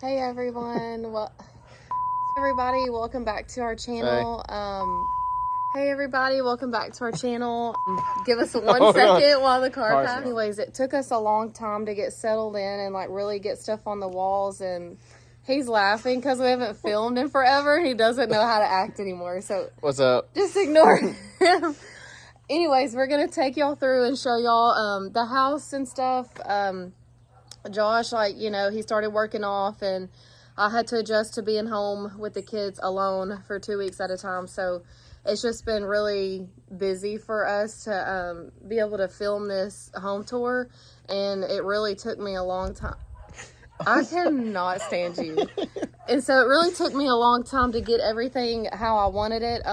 Hey everyone, everybody, welcome back to our channel. Hey everybody, welcome back to our channel. Give us one second while the car passes. Anyways, it took us a long time to get settled in and like really get stuff on the walls, and he's laughing because we haven't filmed in forever. He doesn't know how to act anymore, so what's up? Just ignore him. Anyways, we're gonna take y'all through and show y'all the house and stuff. Josh, he started working off, and I had to adjust to being home with the kids alone for 2 weeks at a time. So it's just been really busy for us to be able to film this home tour, and it really took me a long time. I cannot stand you. And so it really took me a long time to get everything how I wanted it.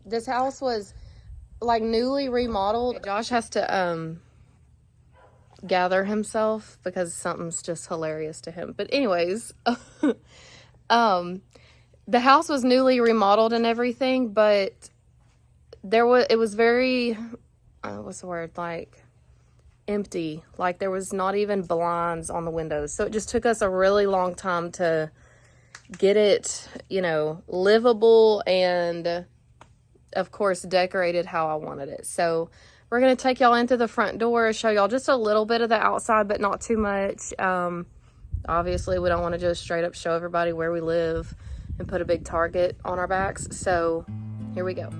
This house was like newly remodeled. Josh has to gather himself because something's just hilarious to him. But anyways, the house was newly remodeled and everything, but it was very empty. Like there was not even blinds on the windows. So it just took us a really long time to get it, livable and of course decorated how I wanted it. So we're going to take y'all into the front door, show y'all just a little bit of the outside, but not too much. Obviously, we don't want to just straight up show everybody where we live and put a big target on our backs. So here we go.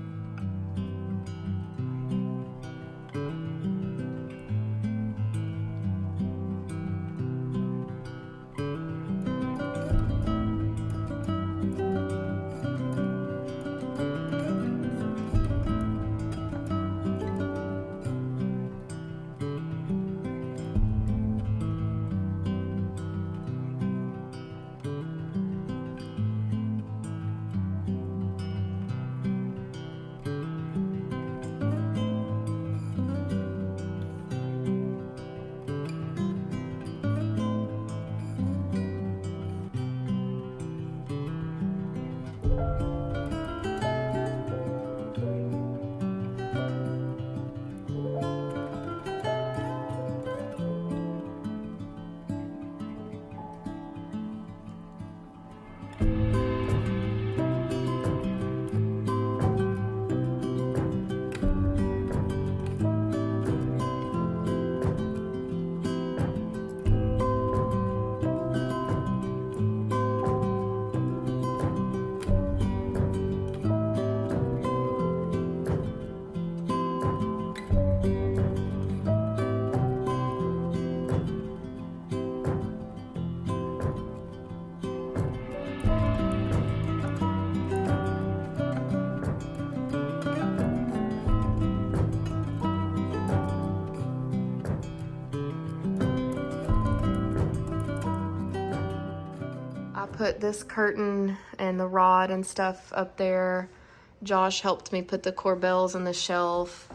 I put this curtain and the rod and stuff up there. Josh helped me put the corbels on the shelf.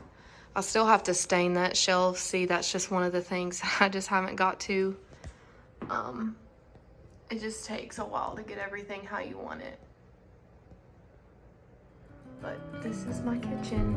I still have to stain that shelf. See, that's just one of the things I just haven't got to. It just takes a while to get everything how you want it. But this is my kitchen.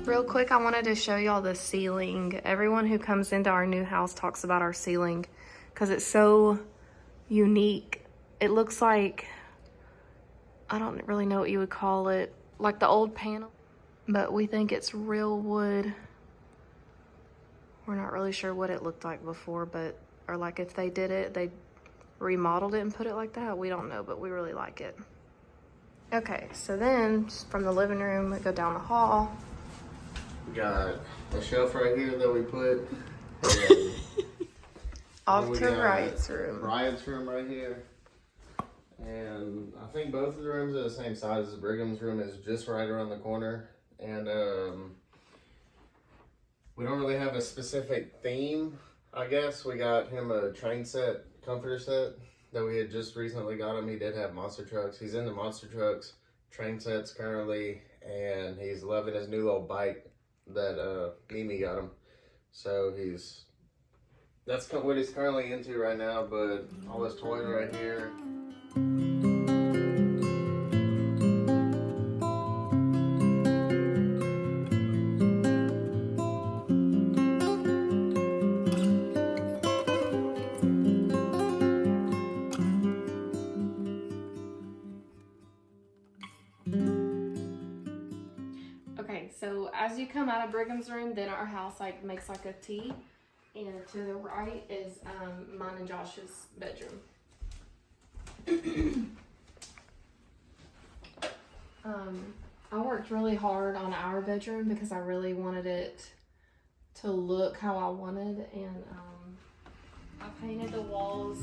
Real quick, I wanted to show y'all the ceiling. Everyone who comes into our new house talks about our ceiling because it's so unique. It looks like, I don't really know what you would call it, like the old panel, but we think it's real wood. We're not really sure what it looked like before, or like if they did it, they remodeled it and put it like that. We don't know, but we really like it. Okay, so then from the living room, we go down the hall. We got a shelf right here that we put. Off to Riot's room. Riot's room right here. And I think both of the rooms are the same size. Brigham's room is just right around the corner. And we don't really have a specific theme, I guess. We got him a train set, comforter set that we had just recently got him. He did have monster trucks. He's into monster trucks, train sets currently, and he's loving his new little bike that Mimi got him. So that's what he's currently into right now, but all his toys right here. Okay, so as you come out of Brigham's room, then our house makes like a T, and to the right is mine and Josh's bedroom. I worked really hard on our bedroom because I really wanted it to look how I wanted, and I painted the walls.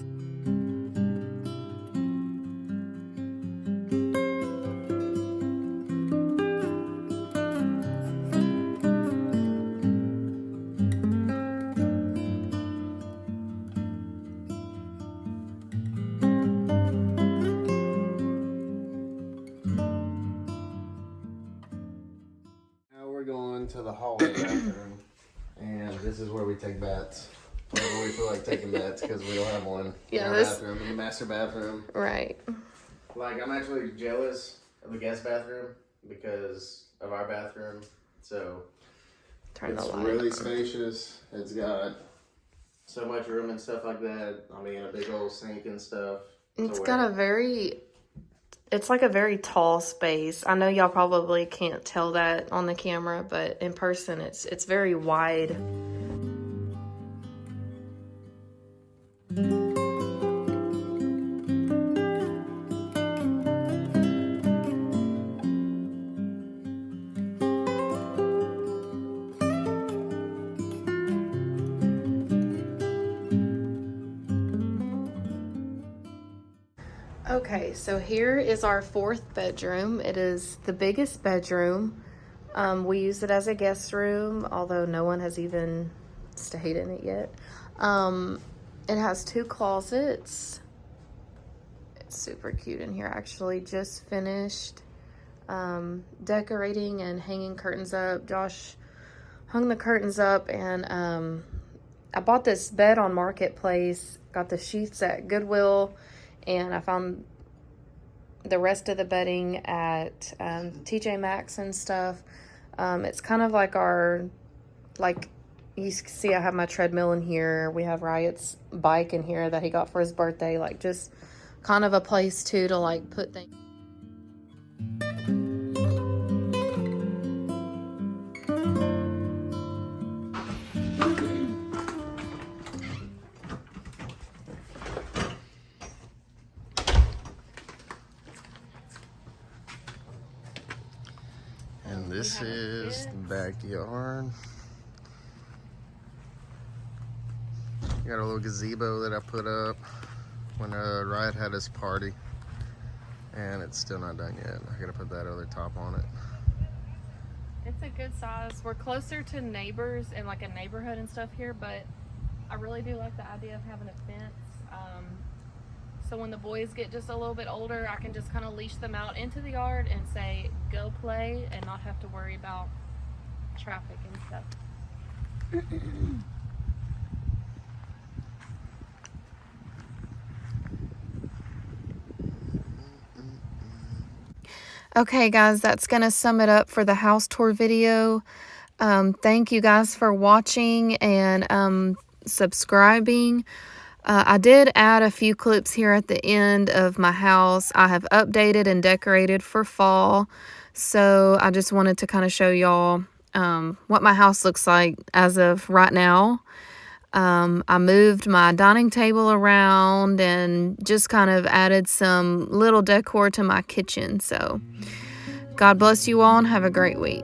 To the hallway bathroom, and this is where we take baths whenever we feel like taking baths because we don't have one in our bathroom, in the master bathroom. Right. Like, I'm actually jealous of the guest bathroom because of our bathroom. So it's really spacious. It's got so much room and stuff like that. I mean, a big old sink and stuff. It's got it's like a very tall space. I know y'all probably can't tell that on the camera, but in person it's very wide. Okay, so here is our fourth bedroom. It is the biggest bedroom. We use it as a guest room, although no one has even stayed in it yet. It has 2 closets. It's super cute in here. I actually just finished decorating and hanging curtains up. Josh hung the curtains up, and I bought this bed on Marketplace, got the sheets at Goodwill, and I found the rest of the bedding at TJ Maxx and stuff. It's kind of like you see I have my treadmill in here. We have Riot's bike in here that he got for his birthday. Like, just kind of a place too to like put things. And this is the backyard. Got a little gazebo that I put up when Riot had his party, and it's still not done yet. I gotta put that other top on it. It's a good size. We're closer to neighbors and like a neighborhood and stuff here, but I really do like the idea of having a fence. So when the boys get just a little bit older, I can just kind of leash them out into the yard and say, go play, and not have to worry about traffic and stuff. Okay, guys, that's going to sum it up for the house tour video. Thank you guys for watching and subscribing. I did add a few clips here at the end of my house. I have updated and decorated for fall. So I just wanted to kind of show y'all what my house looks like as of right now. I moved my dining table around and just kind of added some little decor to my kitchen. So God bless you all and have a great week.